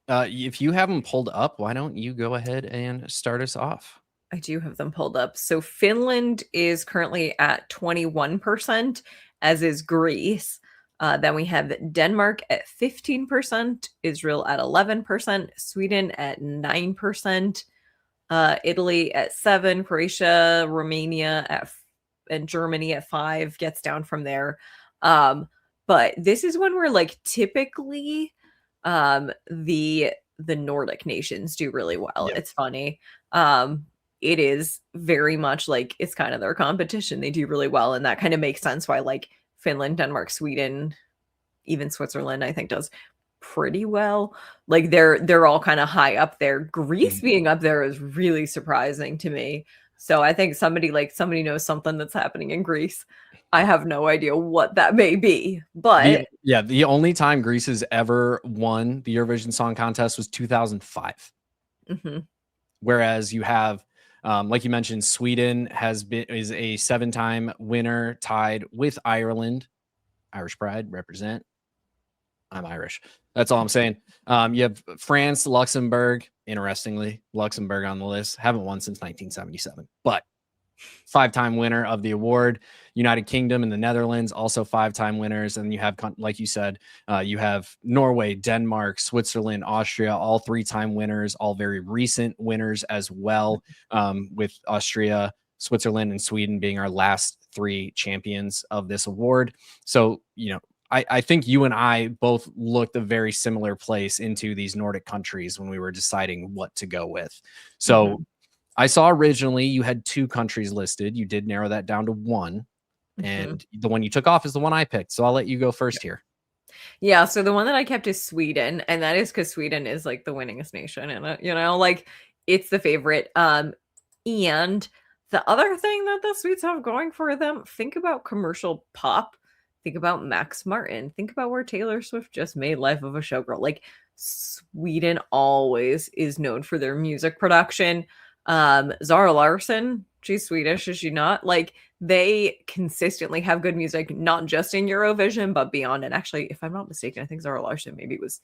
If you have them pulled up, why don't you go ahead and start us off? I do have them pulled up. So Finland is currently at 21%, as is Greece. Then we have Denmark at 15%, Israel at 11%, Sweden at 9%, Italy at 7%, Croatia, Romania and Germany at 5%, gets down from there. But this is when we're like typically the Nordic nations do really well. Yeah. It's funny. It is very much like it's kind of their competition. They do really well, and that kind of makes sense why like Finland, Denmark, Sweden, even Switzerland, I think does pretty well. Like they're all kind of high up there. Greece being up there is really surprising to me. So I think somebody knows something that's happening in Greece. I have no idea what that may be, but the only time Greece has ever won the Eurovision Song Contest was 2005. Mm-hmm. Whereas you have, like you mentioned, Sweden is a 7-time winner, tied with Ireland. Irish pride, represent. I'm Irish. That's all I'm saying. You have France, Luxembourg. Interestingly, Luxembourg on the list. Haven't won since 1977, but 5-time winner of the award. United Kingdom and the Netherlands, also 5-time winners. And you have, like you said, you have Norway, Denmark, Switzerland, Austria, all 3-time winners, all very recent winners as well, with Austria, Switzerland, and Sweden being our last 3 champions of this award. So, I think you and I both looked a very similar place into these Nordic countries when we were deciding what to go with. So I saw originally you had 2 countries listed. You did narrow that down to 1. And the one you took off is the one I picked. So I'll let you go first here. Yeah. So the one that I kept is Sweden. And that is because Sweden is like the winningest nation. And, like it's the favorite. And the other thing that the Swedes have going for them, think about commercial pop. Think about Max Martin. Think about where Taylor Swift just made Life of a Showgirl. Like Sweden always is known for their music production. Zara Larsson, she's Swedish, is she not? Like they consistently have good music, not just in Eurovision, but beyond. And actually, if I'm not mistaken, I think Zara Larsson maybe was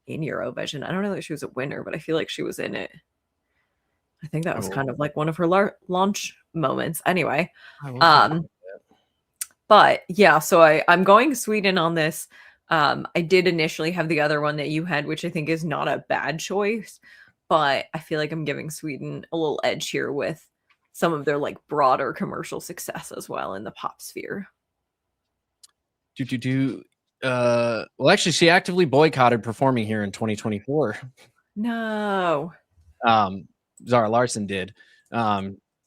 in Eurovision. I don't know that she was a winner, but I feel like she was in it. I think that was kind of like one of her launch moments. Anyway, but yeah, so I'm going Sweden on this. I did initially have the other one that you had, which I think is not a bad choice, but I feel like I'm giving Sweden a little edge here with some of their like broader commercial success as well in the pop sphere. Well, actually, she actively boycotted performing here in 2024. No. Zara Larsson did.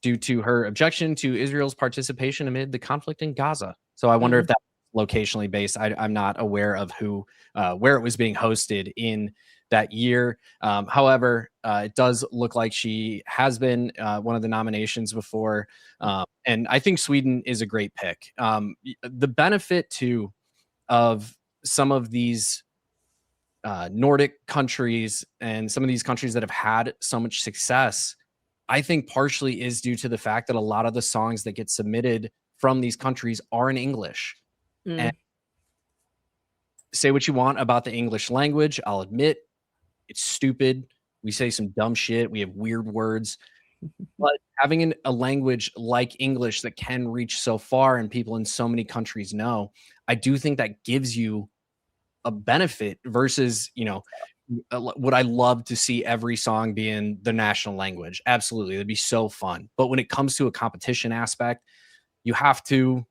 Due to her objection to Israel's participation amid the conflict in Gaza. So I wonder if that's locationally based. I'm not aware of where it was being hosted in that year. However, it does look like she has been one of the nominations before. And I think Sweden is a great pick. The benefit of some of these Nordic countries and some of these countries that have had so much success, I think partially is due to the fact that a lot of the songs that get submitted from these countries are in English. And say what you want about the English language. I'll admit it's stupid. We say some dumb shit. We have weird words. But having a language like English that can reach so far and people in so many countries know, I do think that gives you a benefit versus, would I love to see every song be in the national language? Absolutely. It'd be so fun. But when it comes to a competition aspect, you have to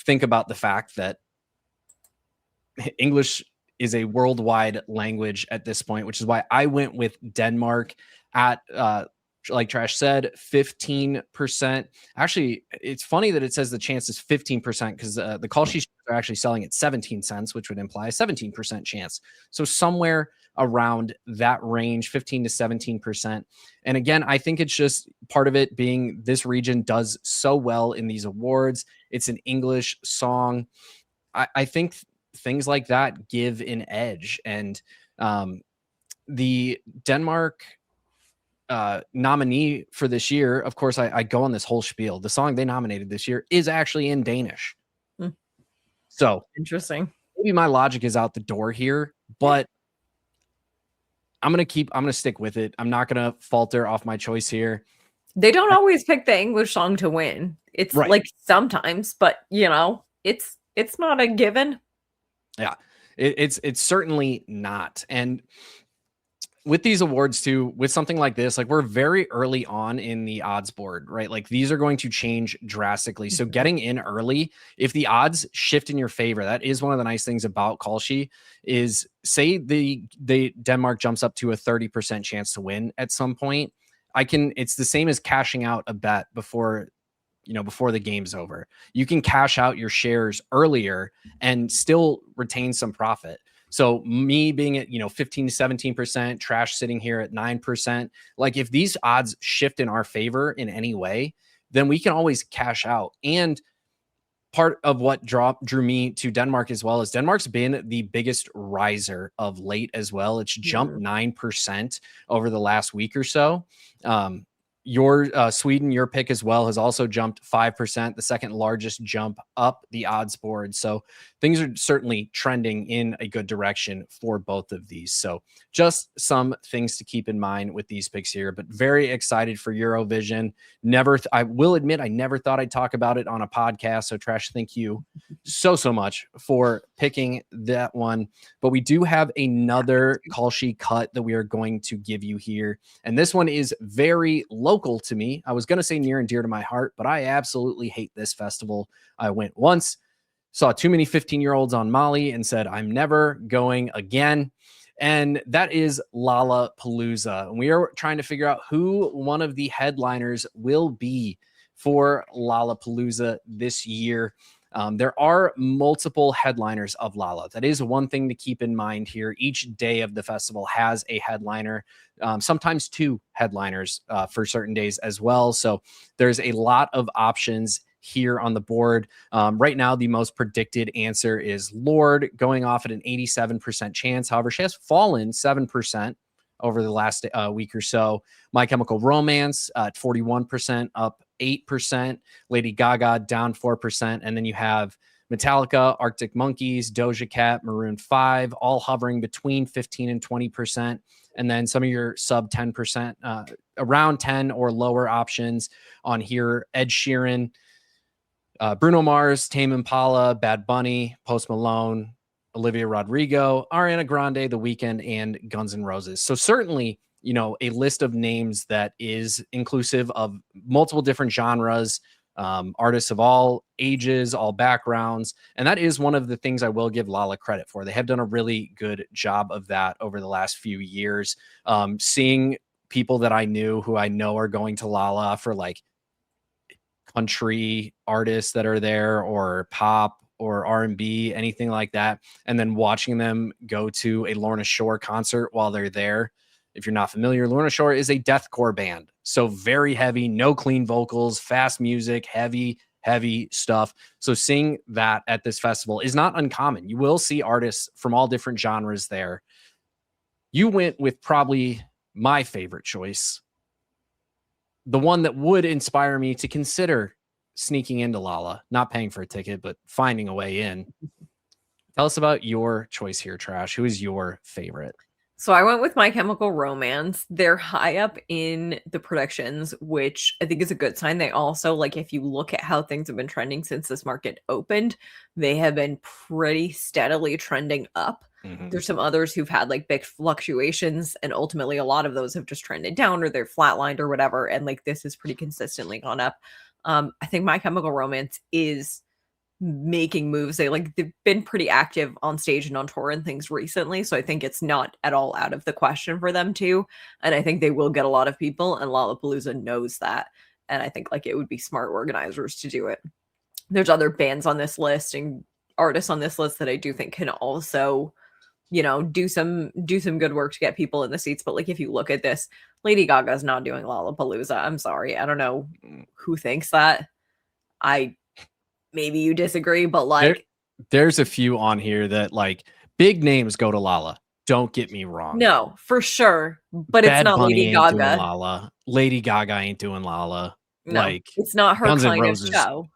think about the fact that English is a worldwide language at this point, which is why I went with Denmark at, like Trash said, 15%. Actually, it's funny that it says the chance is 15% because the Kalshi are actually selling at 17 cents, which would imply a 17% chance. So somewhere around that range, 15 to 17%. And again, I think it's just part of it being this region does so well in these awards. It's an English song. I think things like that give an edge. And the Denmark nominee for this year, of course, I go on this whole spiel. The song they nominated this year is actually in Danish. So interesting. Maybe my logic is out the door here, but I'm going to stick with it. I'm not going to falter off my choice here. They don't always pick the English song to win. It's right. Like sometimes, but it's not a given. Yeah, it's certainly not. And with these awards too, with something like this, like we're very early on in the odds board, right? Like these are going to change drastically. So getting in early, if the odds shift in your favor, that is one of the nice things about Kalshi is say the Denmark jumps up to a 30% chance to win at some point. It's the same as cashing out a bet before the game's over. You can cash out your shares earlier and still retain some profit. So me being at, 15 to 17%, Trash sitting here at 9%, like if these odds shift in our favor in any way, then we can always cash out. And part of what drew me to Denmark as well is Denmark's been the biggest riser of late as well. It's jumped 9% over the last week or so. Your Sweden, your pick as well, has also jumped 5%, the second largest jump up the odds board. So things are certainly trending in a good direction for both of these. So just some things to keep in mind with these picks here, but very excited for Eurovision. I will admit, I never thought I'd talk about it on a podcast. So Trash, thank you so much for picking that one. But we do have another Kalshi cut that we are going to give you here. And this one is very local to me. I was going to say near and dear to my heart, but I absolutely hate this festival. I went once, saw too many 15-year-olds on Molly and said, I'm never going again. And that is LollaPalooza. And we are trying to figure out who one of the headliners will be for LollaPalooza this year. There are multiple headliners of Lolla. That is one thing to keep in mind here. Each day of the festival has a headliner, sometimes two headliners for certain days as well. So there's a lot of options here on the board. Right now, the most predicted answer is Lorde, going off at an 87% chance. However, she has fallen 7% over the last week or so. My Chemical Romance at 41%, up 8%. Lady Gaga down 4%. And then you have Metallica, Arctic Monkeys, Doja Cat, Maroon 5, all hovering between 15 and 20%. And then some of your sub 10%, around 10 or lower options on here. Ed Sheeran, Bruno Mars, Tame Impala, Bad Bunny, Post Malone, Olivia Rodrigo, Ariana Grande, The Weeknd, and Guns N' Roses. So certainly, a list of names that is inclusive of multiple different genres, artists of all ages, all backgrounds. And that is one of the things I will give Lolla credit for. They have done a really good job of that over the last few years. Seeing people that I knew who I know are going to Lolla for like country artists that are there or pop or R&B, anything like that. And then watching them go to a Lorna Shore concert while they're there. If you're not familiar, Lorna Shore is a deathcore band. So very heavy, no clean vocals, fast music, heavy stuff. So seeing that at this festival is not uncommon. You will see artists from all different genres there. You went with probably my favorite choice, the one that would inspire me to consider sneaking into Lolla, not paying for a ticket, but finding a way in. Tell us about your choice here, Trash. Who is your favorite? So I went with My Chemical Romance. They're high up in the predictions, which I think is a good sign. They also, like, if you look at how things have been trending since this market opened, they have been pretty steadily trending up. There's some others who've had like big fluctuations, and ultimately a lot of those have just trended down or they're flatlined or whatever. And like this has pretty consistently gone up. I think My Chemical Romance is making moves. They've been pretty active on stage and on tour and things recently. So I think it's not at all out of the question for them to. And I think they will get a lot of people, and Lollapalooza knows that. And I think like it would be smart organizers to do it. There's other bands on this list and artists on this list that I do think can also, do some good work to get people in the seats. But like if you look at this, Lady Gaga's not doing Lollapalooza. I'm sorry. I don't know who thinks that. Maybe you disagree, but like there's a few on here that like big names go to Lolla. Don't get me wrong. No, for sure. But Bad it's not Bunny Lady ain't Gaga. doing Lolla. Lady Gaga ain't doing Lolla. No, like it's not her Guns N' kind of Roses. show.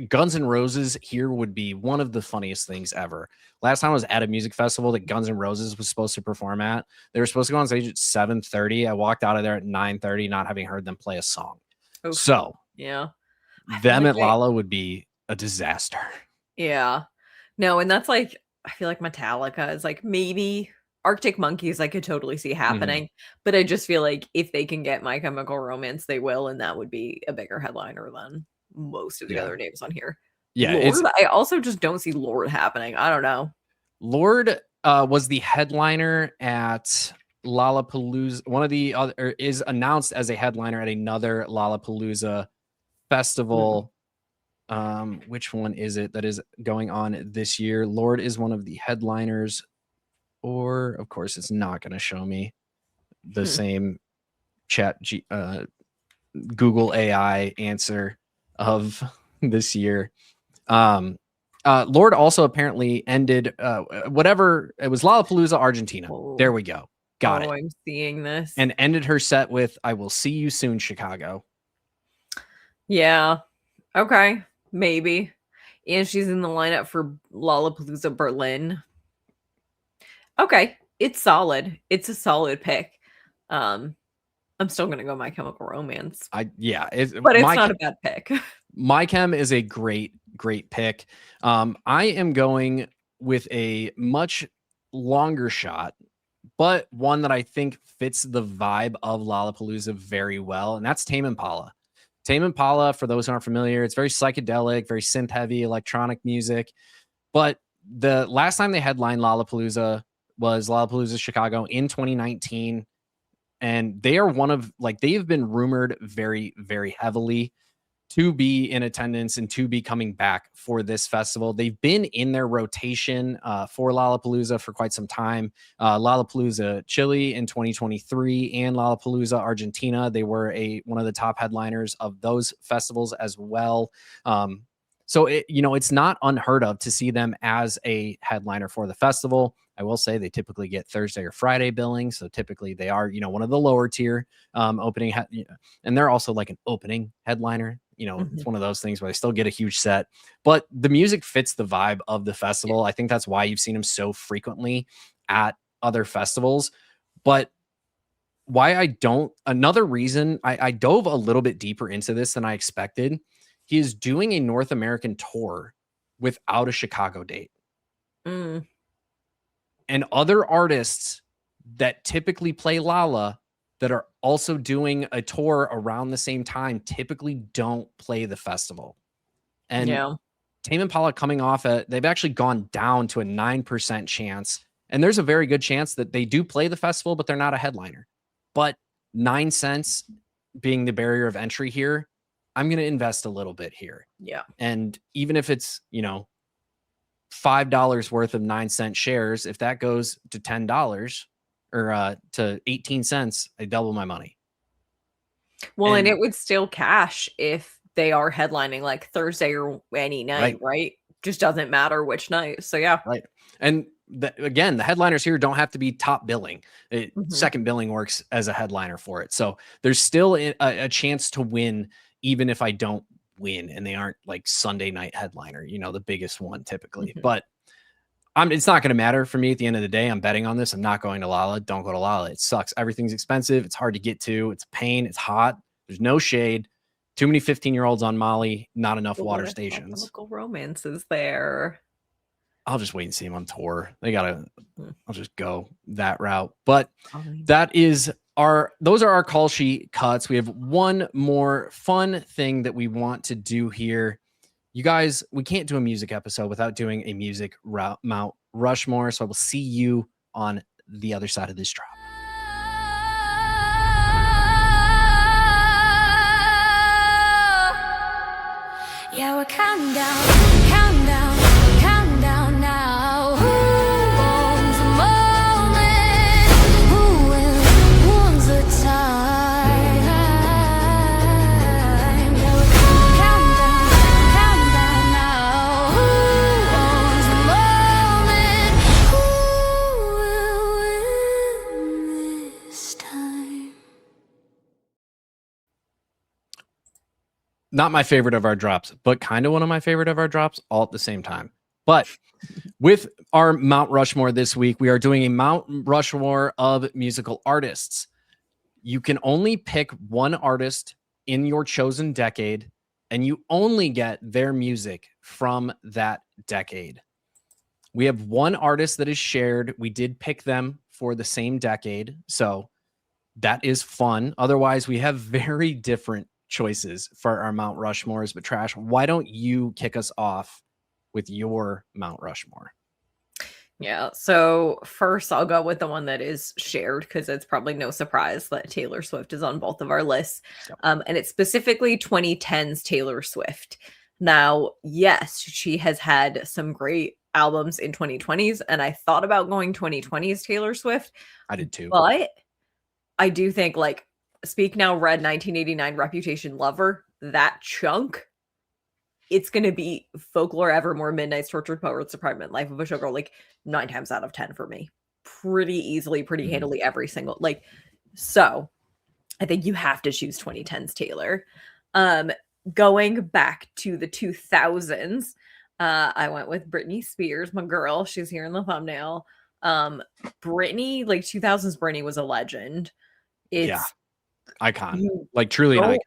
Guns N' Roses here would be one of the funniest things ever. Last time I was at a music festival that Guns N' Roses was supposed to perform at. They were supposed to go on stage at 7:30. I walked out of there at 9:30, not having heard them play a song. Oof. So yeah, them at Lolla would be a disaster. Yeah. No, and that's like, I feel like Metallica is like maybe Arctic Monkeys I could totally see happening. But I just feel like if they can get My Chemical Romance, they will, and that would be a bigger headliner than most of the other names on here. Yeah, Lord, I also just don't see Lord happening. I don't know. Lord was the headliner at Lollapalooza. One of the other is announced as a headliner at another Lollapalooza festival. Which one is it that is going on this year? Lord is one of the headliners, or of course it's not going to show me the same Google AI answer of this year. Lord also apparently ended whatever it was, Lollapalooza Argentina. There we go. Got it. I'm seeing this. And ended her set with "I will see you soon, Chicago." Yeah. Okay. Maybe. And she's in the lineup for Lollapalooza Berlin. Okay. It's solid. It's a solid pick. I'm still gonna go My Chemical Romance. But it's not a bad pick. My Chem is a great pick. I am going with a much longer shot, but one that I think fits the vibe of Lollapalooza very well, and that's Tame Impala. Tame Impala, for those who aren't familiar, it's very psychedelic, very synth heavy electronic music. But the last time they headlined Lollapalooza was Lollapalooza Chicago in 2019. And they are they've been rumored very, very heavily to be in attendance and to be coming back for this festival. They've been in their rotation for Lollapalooza for quite some time. Lollapalooza Chile in 2023 and Lollapalooza Argentina. They were one of the top headliners of those festivals as well. So it's not unheard of to see them as a headliner for the festival. I will say they typically get Thursday or Friday billing. So typically they are, one of the lower tier opening. And they're also like an opening headliner. It's one of those things where they still get a huge set, but the music fits the vibe of the festival. I think that's why you've seen him so frequently at other festivals. But another reason I dove a little bit deeper into this than I expected. He is doing a North American tour without a Chicago date. And other artists that typically play Lolla that are also doing a tour around the same time typically don't play the festival. And Tame Impala coming off they've actually gone down to a 9% chance. And there's a very good chance that they do play the festival, but they're not a headliner. But 9 cents being the barrier of entry here, I'm going to invest a little bit here. Yeah. And even if it's, $5 worth of 9-cent shares, if that goes to $10 or to 18 cents, I double my money. Well, and it would still cash if they are headlining like Thursday or any night, right? Just doesn't matter which night. So yeah. Right. And again, the headliners here don't have to be top billing. Second billing works as a headliner for it. So there's still a chance to win, even if I don't win and they aren't like Sunday night headliner, the biggest one typically. But it's not going to matter for me at the end of the day. I'm betting on this. I'm not going to Lolla. Don't go to Lolla. It sucks. Everything's expensive. It's hard to get to. It's a pain. It's hot. There's no shade. Too many 15-year-olds on Molly. Not enough water stations. Chemical Romance is there. I'll just wait and see him on tour. I'll just go that route. But those are our Kalshi cuts. We have one more fun thing that we want to do here. You guys, we can't do a music episode without doing a music Mount Rushmore. So I will see you on the other side of this drop. Yeah, we're counting down, counting down, counting down now. Who owns the moment? Who owns the time? Yeah, we're counting down now. Who owns the moment? Who will win this time? Not my favorite of our drops, but kind of one of my favorite of our drops all at the same time. But with our Mount Rushmore this week, we are doing a Mount Rushmore of musical artists. You can only pick one artist in your chosen decade, and you only get their music from that decade. We have one artist that is shared. We did pick them for the same decade, so that is fun. Otherwise, we have very different choices for our Mount Rushmores. But Trash, why don't you kick us off with your Mount Rushmore? Yeah, so first I'll go with the one that is shared because it's probably no surprise that Taylor Swift is on both of our lists. Yep. And it's specifically 2010's Taylor Swift. Now, yes, she has had some great albums in 2020s, and I thought about going 2020s Taylor Swift. I did too. But I do think like Speak Now, Red, 1989, Reputation, Lover, that chunk, it's going to be Folklore, Evermore, Midnight's Tortured Poets Department, Life of a Showgirl, like 9 times out of 10 for me. Pretty easily, pretty handily, every single, like, so I think you have to choose 2010's Taylor. Going back to the 2000s, I went with Britney Spears, my girl. She's here in the thumbnail. Britney, like 2000s Britney was a legend. It's icon, like truly an icon.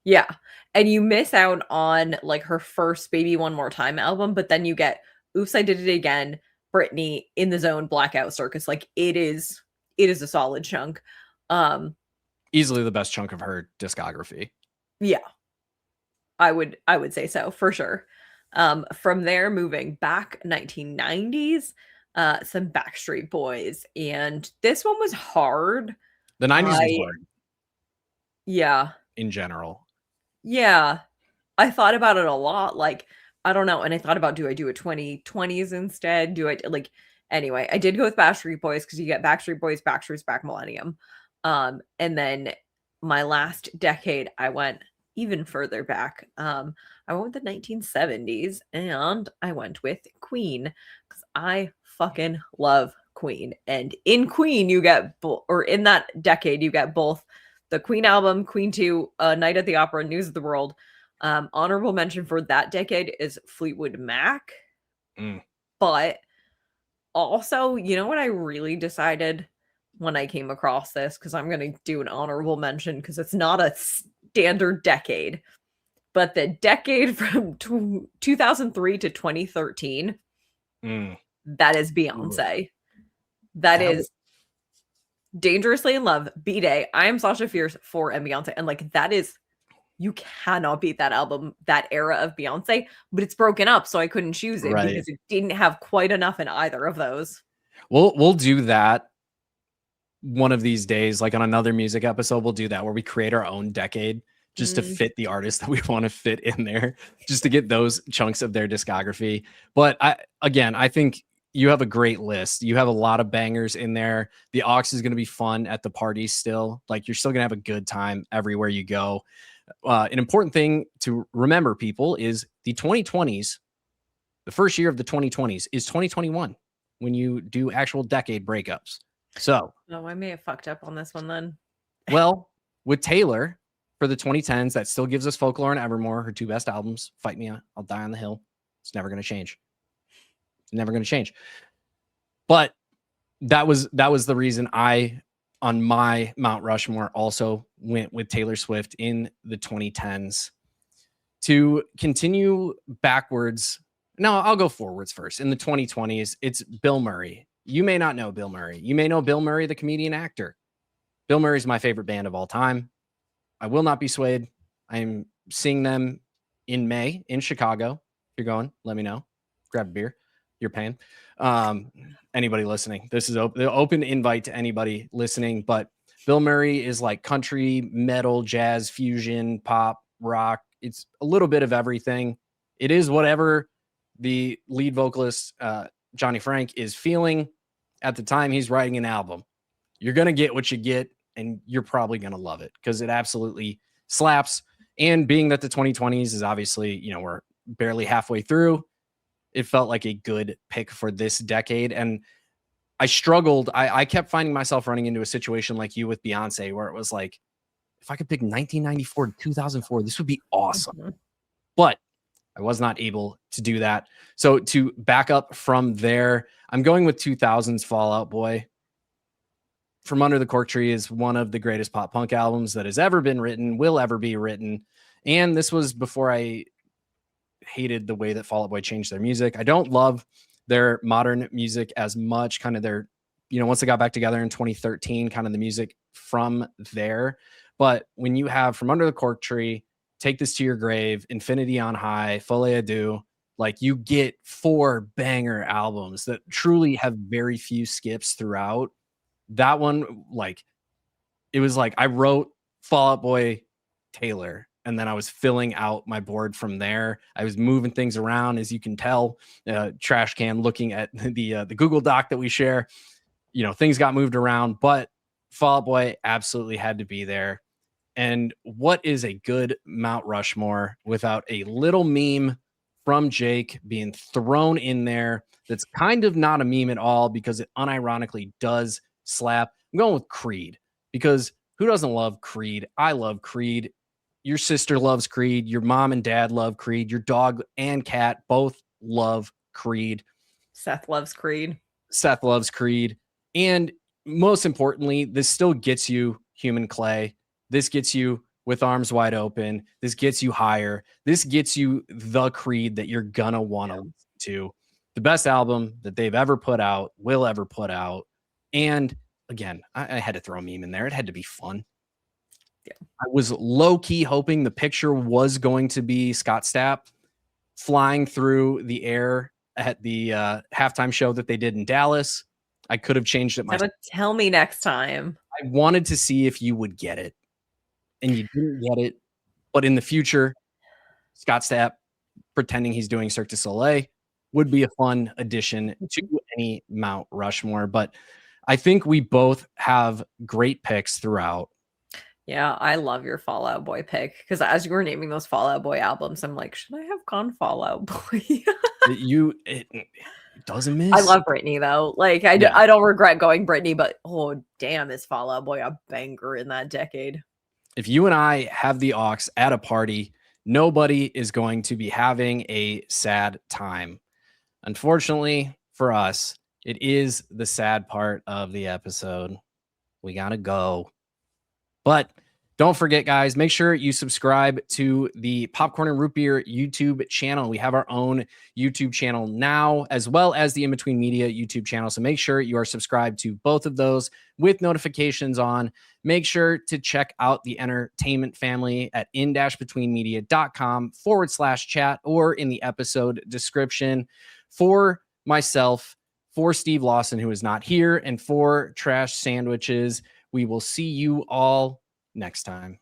Yeah. And you miss out on like her first Baby One More Time album, but then you get Oops, I Did It Again, Britney, In the Zone, Blackout Circus. Like it is a solid chunk. Easily the best chunk of her discography. Yeah. I would say so for sure. From there, moving back 1990s, some Backstreet Boys. And this one was hard. The 90s was hard. Yeah. In general. Yeah. I thought about it a lot. Like, I don't know. And I thought about, do I do a 2020s instead? Anyway, I did go with Backstreet Boys because you get Backstreet Boys, Backstreet's Back Millennium. And then my last decade, I went even further back. I went with the 1970s and I went with Queen because I fucking love Queen. And in Queen, you get, or in that decade, you get both the Queen album, Queen 2, Night at the Opera, News of the World. Honorable mention for that decade is Fleetwood Mac. But also, you know what I really decided when I came across this? Because I'm going to do an honorable mention because it's not a standard decade. But the decade from 2003 to 2013, that is Beyonce. That is Dangerously in Love, B-Day, I Am Sasha Fierce, 4, and Beyonce. And like that is, you cannot beat that album, that era of Beyonce, but it's broken up, so I couldn't choose it because it didn't have quite enough in either of those. We'll do that one of these days, like on another music episode. We'll do that where we create our own decade just to fit the artists that we want to fit in there, just to get those chunks of their discography. But I think you have a great list. You have a lot of bangers in there. The aux is going to be fun at the party still. Like you're still going to have a good time everywhere you go. An important thing to remember, people, is the 2020s, the first year of the 2020s is 2021 when you do actual decade breakups. So, I may have fucked up on this one then. Well, with Taylor for the 2010s, that still gives us Folklore and Evermore, her 2 best albums. Fight Me, I'll Die on the Hill. It's never going to change. Never going to change. But that was the reason I, on my Mount Rushmore, also went with Taylor Swift in the 2010s. To continue backwards No, I'll go forwards first. In the 2020s, it's Bill Murray. You may not know Bill Murray. You may know Bill Murray, the comedian actor. Bill Murray's my favorite band of all time. I will not be swayed. I'm seeing them in May in Chicago. If you're going, let me know. Grab a beer. You're paying. Anybody listening, this is open invite to anybody listening. But Bill Murray is like country, metal, jazz, fusion, pop, rock. It's a little bit of everything. It is whatever the lead vocalist, Johnny Frank, is feeling at the time he's writing an album. You're going to get what you get, and you're probably going to love it because it absolutely slaps. And being that the 2020s is obviously, we're barely halfway through, it felt like a good pick for this decade. And I struggled. I kept finding myself running into a situation like you with Beyonce, where it was like, if I could pick 1994 to 2004, this would be awesome. Mhm. But I was not able to do that. So to back up from there, I'm going with 2000s Fall Out Boy. From Under the Cork Tree is one of the greatest pop punk albums that has ever been written, will ever be written. And this was before I hated the way that Fall Out Boy changed their music. I don't love their modern music as much, kind of their, once they got back together in 2013, kind of the music from there. But when you have From Under the Cork Tree, Take This to Your Grave, Infinity on High, Folie à Deux, like you get 4 banger albums that truly have very few skips throughout. That one, like, it was like I wrote Fall Out Boy Taylor, and then I was filling out my board from there. I was moving things around, as you can tell. Trash can looking at the Google Doc that we share. Things got moved around, but Fall Out Boy absolutely had to be there. And what is a good Mount Rushmore without a little meme from Jake being thrown in there that's kind of not a meme at all because it unironically does slap? I'm going with Creed because who doesn't love Creed? I love Creed. Your sister loves Creed. Your mom and dad love Creed. Your dog and cat both love Creed. Seth loves Creed. Seth loves Creed. And most importantly, this still gets you Human Clay. This gets you With Arms Wide Open. This gets you Higher. This gets you the Creed that you're going to want to listen to. The best album that they've ever put out, will ever put out. And again, I had to throw a meme in there. It had to be fun. Yeah. I was low-key hoping the picture was going to be Scott Stapp flying through the air at the halftime show that they did in Dallas. I could have changed it myself. Tell me next time. I wanted to see if you would get it. And you didn't get it. But in the future, Scott Stapp pretending he's doing Cirque du Soleil would be a fun addition to any Mount Rushmore. But I think we both have great picks throughout. Yeah, I love your Fall Out Boy pick because as you were naming those Fall Out Boy albums, I'm like, should I have gone Fall Out Boy? it doesn't miss. I love Britney though. Like I don't regret going Britney, but oh damn, is Fall Out Boy a banger in that decade? If you and I have the aux at a party, nobody is going to be having a sad time. Unfortunately for us, it is the sad part of the episode. We got to go. But don't forget, guys, make sure you subscribe to the Popcorn and Root Beer YouTube channel. We have our own YouTube channel now, as well as the In Between Media YouTube channel. So make sure you are subscribed to both of those with notifications on. Make sure to check out the Entertainment Family at in-betweenmedia.com/chat or in the episode description. For myself, for Steve Lawson, who is not here, and for Trash Sandwiches, we will see you all next time.